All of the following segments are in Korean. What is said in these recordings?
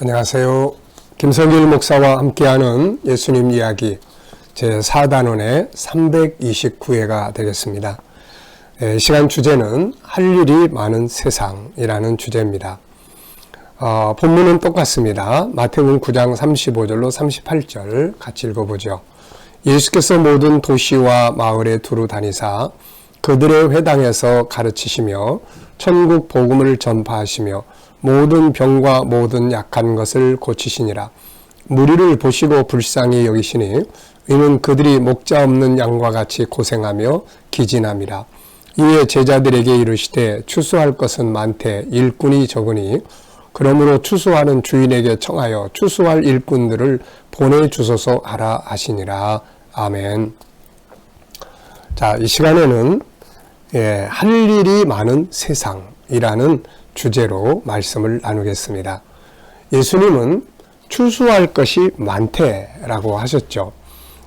안녕하세요. 김성길 목사와 함께하는 예수님 이야기 제4단원의 329회가 되겠습니다. 시간 주제는 할 일이 많은 세상이라는 주제입니다. 본문은 똑같습니다. 마태복음 9장 35절로 38절 같이 읽어보죠. 예수께서 모든 도시와 마을에 두루 다니사 그들의 회당에서 가르치시며 천국 복음을 전파하시며 모든 병과 모든 약한 것을 고치시니라. 무리를 보시고 불쌍히 여기시니 이는 그들이 목자 없는 양과 같이 고생하며 기진함이라. 이에 제자들에게 이르시되 추수할 것은 많되 일꾼이 적으니 그러므로 추수하는 주인에게 청하여 추수할 일꾼들을 보내주소서 하라 하시니라. 아멘. 자, 이 시간에는 할 일이 많은 세상이라는 주제로 말씀을 나누겠습니다. 예수님은 추수할 것이 많대라고 하셨죠.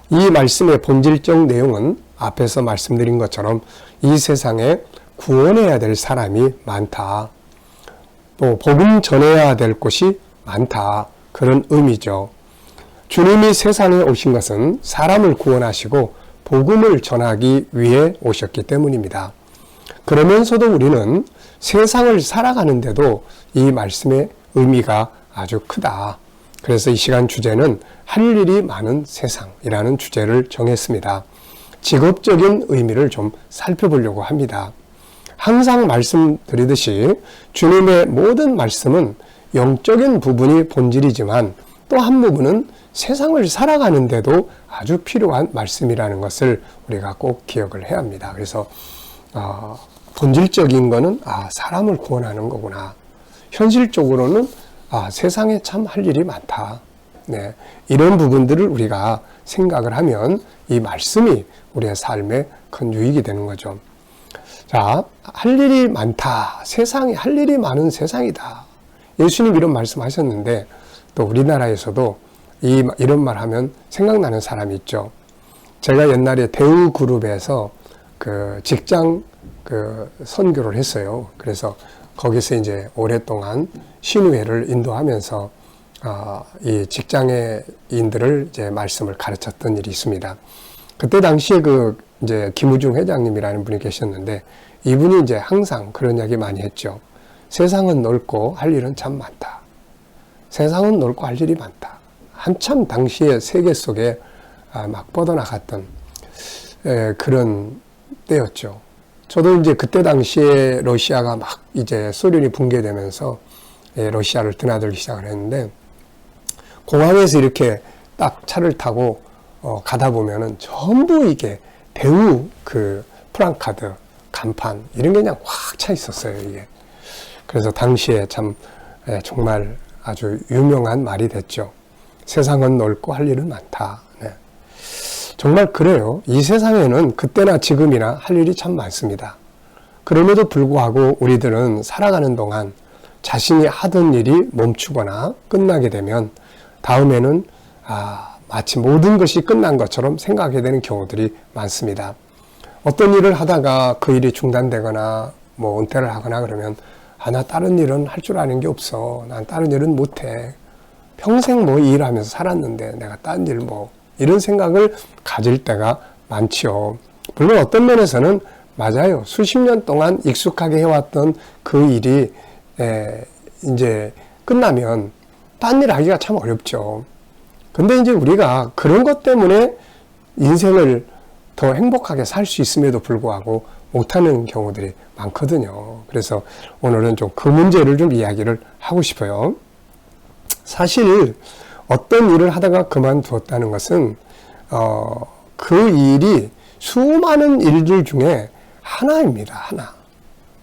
이 말씀의 본질적 내용은 앞에서 말씀드린 것처럼 이 세상에 구원해야 될 사람이 많다. 또 복음 전해야 될 곳이 많다. 그런 의미죠. 주님이 세상에 오신 것은 사람을 구원하시고 복음을 전하기 위해 오셨기 때문입니다. 그러면서도 우리는 세상을 살아가는데도 이 말씀의 의미가 아주 크다. 그래서 이 시간 주제는 할 일이 많은 세상이라는 주제를 정했습니다. 직업적인 의미를 좀 살펴보려고 합니다. 항상 말씀드리듯이 주님의 모든 말씀은 영적인 부분이 본질이지만 또 한 부분은 세상을 살아가는데도 아주 필요한 말씀이라는 것을 우리가 꼭 기억을 해야 합니다. 그래서 본질적인 거는 사람을 구원하는 거구나. 현실적으로는 세상에 참 할 일이 많다. 네, 이런 부분들을 우리가 생각을 하면 이 말씀이 우리의 삶에 큰 유익이 되는 거죠. 자, 할 일이 많다. 세상이 할 일이 많은 세상이다. 예수님 이런 말씀하셨는데 또 우리나라에서도 이런 말 하면 생각나는 사람이 있죠. 제가 옛날에 대우그룹에서 직장 선교를 했어요. 그래서 거기서 이제 오랫동안 신우회를 인도하면서 이 직장인들을 이제 말씀을 가르쳤던 일이 있습니다. 그때 당시에 이제 김우중 회장님이라는 분이 계셨는데 이분이 이제 항상 그런 이야기 많이 했죠. 세상은 넓고 할 일은 참 많다. 세상은 넓고 할 일이 많다. 한참 당시에 세계 속에 막 뻗어나갔던 그런 때였죠. 저도 이제 그때 당시에 러시아가 막 이제 소련이 붕괴되면서 러시아를 드나들기 시작을 했는데 공항에서 이렇게 딱 차를 타고 가다 보면은 전부 이게 대우 프랑카드 간판 이런 게 그냥 확 차 있었어요, 이게. 그래서 당시에 참 정말 아주 유명한 말이 됐죠. 세상은 넓고 할 일은 많다. 네. 정말 그래요. 이 세상에는 그때나 지금이나 할 일이 참 많습니다. 그럼에도 불구하고 우리들은 살아가는 동안 자신이 하던 일이 멈추거나 끝나게 되면 다음에는 마치 모든 것이 끝난 것처럼 생각하게 되는 경우들이 많습니다. 어떤 일을 하다가 그 일이 중단되거나 은퇴를 하거나 그러면 나 다른 일은 할 줄 아는 게 없어. 난 다른 일은 못해. 평생 일하면서 살았는데 내가 딴 일 이런 생각을 가질 때가 많지요. 물론 어떤 면에서는 맞아요. 수십 년 동안 익숙하게 해왔던 그 일이 이제 끝나면 딴 일 하기가 참 어렵죠. 근데 이제 우리가 그런 것 때문에 인생을 더 행복하게 살 수 있음에도 불구하고 못하는 경우들이 많거든요. 그래서 오늘은 좀 그 문제를 좀 이야기를 하고 싶어요. 사실 어떤 일을 하다가 그만두었다는 것은 그 일이 수많은 일들 중에 하나입니다. 하나.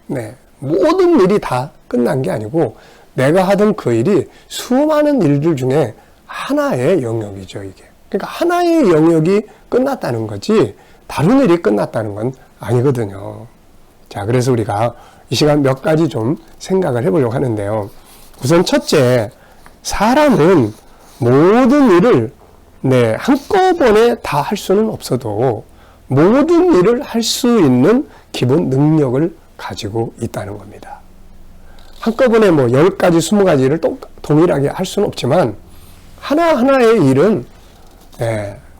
네, 모든 일이 다 끝난 게 아니고 내가 하던 그 일이 수많은 일들 중에 하나의 영역이죠, 이게. 그러니까 하나의 영역이 끝났다는 거지 다른 일이 끝났다는 건 아니거든요. 자, 그래서 우리가 이 시간 몇 가지 좀 생각을 해보려고 하는데요. 우선 첫째, 사람은 모든 일을 한꺼번에 다 할 수는 없어도 모든 일을 할 수 있는 기본 능력을 가지고 있다는 겁니다. 한꺼번에 뭐 10가지, 20가지를 동일하게 할 수는 없지만 하나하나의 일은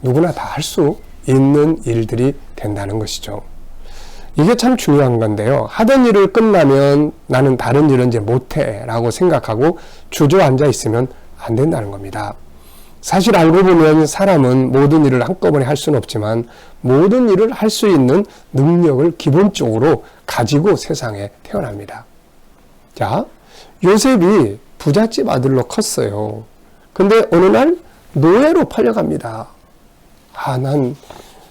누구나 다 할 수 있는 일들이 된다는 것이죠. 이게 참 중요한 건데요. 하던 일을 끝나면 나는 다른 일은 이제 못해 라고 생각하고 주저앉아 있으면 안 된다는 겁니다. 사실 알고 보면 사람은 모든 일을 한꺼번에 할 수는 없지만 모든 일을 할 수 있는 능력을 기본적으로 가지고 세상에 태어납니다. 자, 요셉이 부잣집 아들로 컸어요. 근데 어느 날 노예로 팔려갑니다.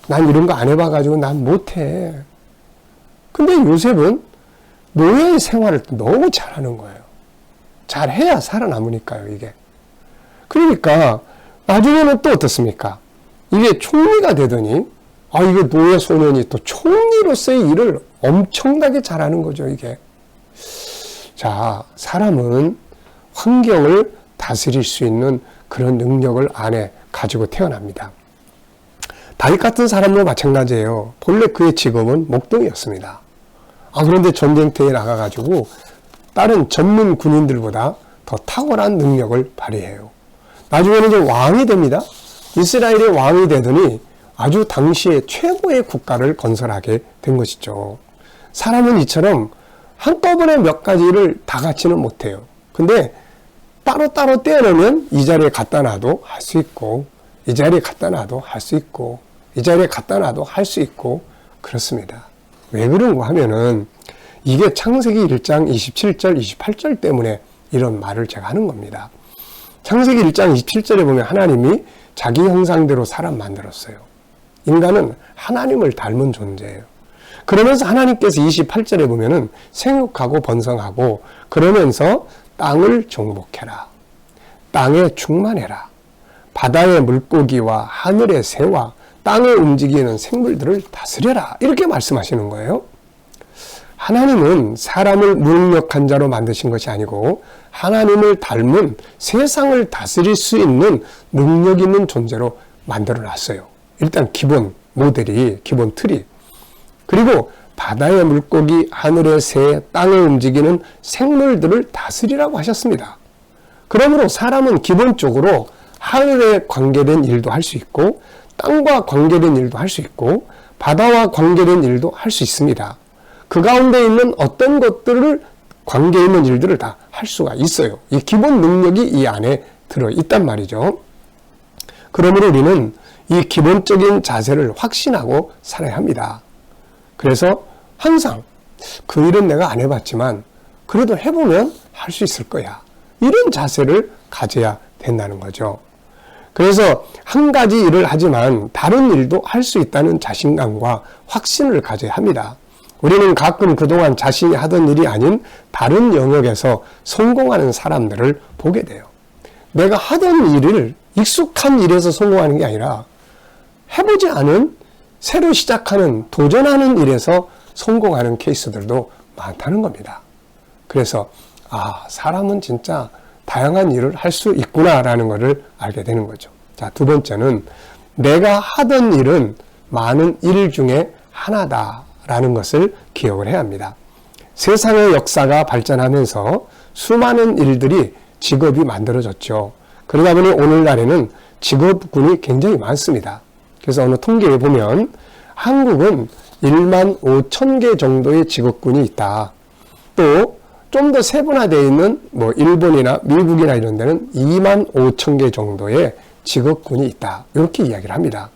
난 이런 거 안 해봐가지고 난 못해. 근데 요셉은 노예의 생활을 너무 잘하는 거예요. 잘해야 살아남으니까요, 이게. 그러니까 나중에는 또 어떻습니까? 이게 총리가 되더니 이게 노예 소년이 또 총리로서의 일을 엄청나게 잘하는 거죠, 이게. 자, 사람은 환경을 다스릴 수 있는 그런 능력을 안에 가지고 태어납니다. 다윗 같은 사람도 마찬가지예요. 본래 그의 직업은 목동이었습니다. 그런데 전쟁터에 나가가지고 다른 전문 군인들보다 더 탁월한 능력을 발휘해요. 나중에는 이제 왕이 됩니다. 이스라엘의 왕이 되더니 아주 당시에 최고의 국가를 건설하게 된 것이죠. 사람은 이처럼 한꺼번에 몇 가지를 다 갖지는 못해요. 근데 따로따로 떼어내면 이 자리에 갖다 놔도 할 수 있고, 이 자리에 갖다 놔도 할 수 있고, 이 자리에 갖다 놔도 할 수 있고, 그렇습니다. 왜 그런가 하면은 이게 창세기 1장 27절, 28절 때문에 이런 말을 제가 하는 겁니다. 창세기 1장 27절에 보면 하나님이 자기 형상대로 사람 만들었어요. 인간은 하나님을 닮은 존재예요. 그러면서 하나님께서 28절에 보면은 생육하고 번성하고 그러면서 땅을 정복해라. 땅에 충만해라. 바다의 물고기와 하늘의 새와 땅에 움직이는 생물들을 다스려라. 이렇게 말씀하시는 거예요. 하나님은 사람을 무능력한 자로 만드신 것이 아니고 하나님을 닮은 세상을 다스릴 수 있는 능력 있는 존재로 만들어 놨어요. 일단 기본 모델이, 기본 틀이. 그리고 바다의 물고기, 하늘의 새, 땅에 움직이는 생물들을 다스리라고 하셨습니다. 그러므로 사람은 기본적으로 하늘에 관계된 일도 할 수 있고 땅과 관계된 일도 할 수 있고 바다와 관계된 일도 할 수 있습니다. 그 가운데 있는 어떤 것들을 관계 있는 일들을 다 할 수가 있어요. 이 기본 능력이 이 안에 들어있단 말이죠. 그러므로 우리는 이 기본적인 자세를 확신하고 살아야 합니다. 그래서 항상 그 일은 내가 안 해봤지만 그래도 해보면 할 수 있을 거야. 이런 자세를 가져야 된다는 거죠. 그래서 한 가지 일을 하지만 다른 일도 할 수 있다는 자신감과 확신을 가져야 합니다. 우리는 가끔 그동안 자신이 하던 일이 아닌 다른 영역에서 성공하는 사람들을 보게 돼요. 내가 하던 일을 익숙한 일에서 성공하는 게 아니라 해보지 않은 새로 시작하는 도전하는 일에서 성공하는 케이스들도 많다는 겁니다. 그래서 사람은 진짜 다양한 일을 할 수 있구나라는 것을 알게 되는 거죠. 자, 두 번째는 내가 하던 일은 많은 일 중에 하나다라는 것을 기억을 해야 합니다. 세상의 역사가 발전하면서 수많은 일들이 직업이 만들어졌죠. 그러다 보니 오늘날에는 직업군이 굉장히 많습니다. 그래서 어느 통계에 보면 한국은 1만 5천 개 정도의 직업군이 있다. 또 좀 더 세분화되어 있는 일본이나 미국이나 이런 데는 2만 5천 개 정도의 직업군이 있다. 이렇게 이야기를 합니다.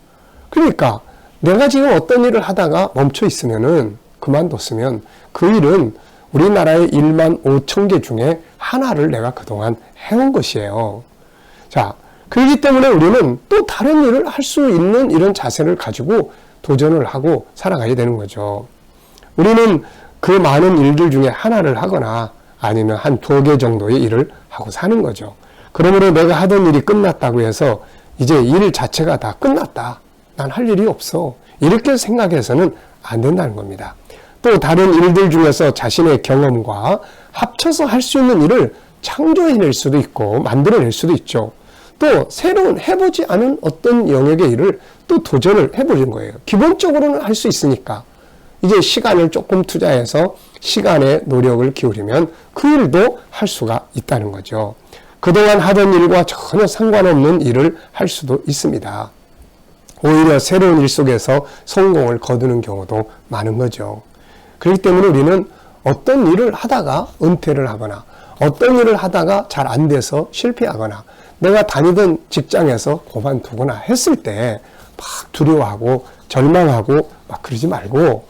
그러니까 내가 지금 어떤 일을 하다가 멈춰 있으면은 그만뒀으면 그 일은 우리나라의 1만 5천 개 중에 하나를 내가 그동안 해온 것이에요. 자, 그렇기 때문에 우리는 또 다른 일을 할 수 있는 이런 자세를 가지고 도전을 하고 살아가야 되는 거죠. 우리는 그 많은 일들 중에 하나를 하거나 아니면 한 2개 정도의 일을 하고 사는 거죠. 그러므로 내가 하던 일이 끝났다고 해서 이제 일 자체가 다 끝났다. 난 할 일이 없어. 이렇게 생각해서는 안 된다는 겁니다. 또 다른 일들 중에서 자신의 경험과 합쳐서 할 수 있는 일을 창조해낼 수도 있고 만들어낼 수도 있죠. 또 새로운 해보지 않은 어떤 영역의 일을 또 도전을 해보는 거예요. 기본적으로는 할 수 있으니까 이제 시간을 조금 투자해서 시간에 노력을 기울이면 그 일도 할 수가 있다는 거죠. 그동안 하던 일과 전혀 상관없는 일을 할 수도 있습니다. 오히려 새로운 일 속에서 성공을 거두는 경우도 많은 거죠. 그렇기 때문에 우리는 어떤 일을 하다가 은퇴를 하거나 어떤 일을 하다가 잘 안 돼서 실패하거나 내가 다니던 직장에서 그만두거나 했을 때 막 두려워하고 절망하고 막 그러지 말고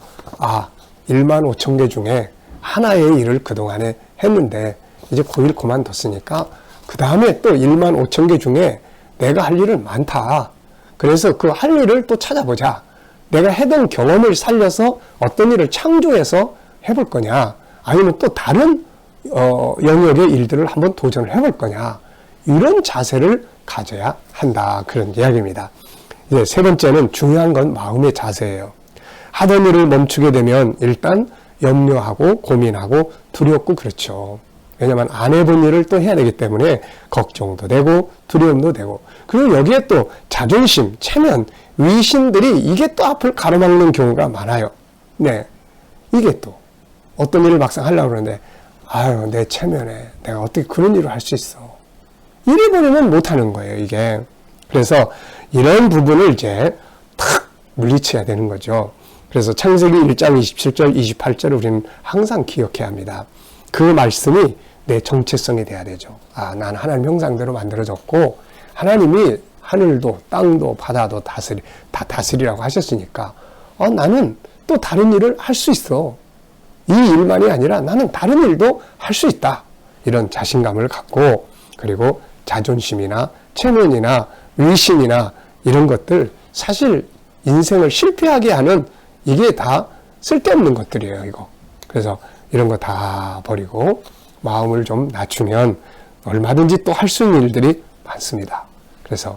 1만 5천 개 중에 하나의 일을 그동안에 했는데 이제 그 일 그만뒀으니까 그 다음에 또 1만 5천 개 중에 내가 할 일은 많다. 그래서 그 할 일을 또 찾아보자. 내가 해던 경험을 살려서 어떤 일을 창조해서 해볼 거냐. 아니면 또 다른 영역의 일들을 한번 도전을 해볼 거냐. 이런 자세를 가져야 한다. 그런 이야기입니다. 이제 세 번째는 중요한 건 마음의 자세예요. 하던 일을 멈추게 되면 일단 염려하고 고민하고 두렵고 그렇죠. 왜냐하면 안 해본 일을 또 해야 되기 때문에 걱정도 되고 두려움도 되고 그리고 여기에 또 자존심, 체면, 위신들이 이게 또 앞을 가로막는 경우가 많아요. 네, 이게 또 어떤 일을 막상 하려고 그러는데 내 체면에 내가 어떻게 그런 일을 할 수 있어. 이래 버리면 못하는 거예요, 이게. 그래서 이런 부분을 이제 탁 물리쳐야 되는 거죠. 그래서 창세기 1장 27절, 28절을 우리는 항상 기억해야 합니다. 그 말씀이 내 정체성이 돼야 되죠. 난 하나님 형상대로 만들어졌고 하나님이 하늘도 땅도 바다도 다 다스리라고 하셨으니까 나는 또 다른 일을 할 수 있어. 이 일만이 아니라 나는 다른 일도 할 수 있다. 이런 자신감을 갖고 그리고 자존심이나 체면이나 위신이나 이런 것들 사실 인생을 실패하게 하는 이게 다 쓸데없는 것들이에요, 이거. 그래서 이런 거 다 버리고 마음을 좀 낮추면 얼마든지 또 할 수 있는 일들이 많습니다. 그래서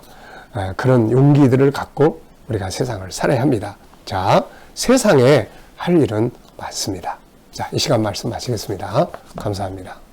그런 용기들을 갖고 우리가 세상을 살아야 합니다. 자, 세상에 할 일은 많습니다. 자, 이 시간 말씀 마치겠습니다. 감사합니다.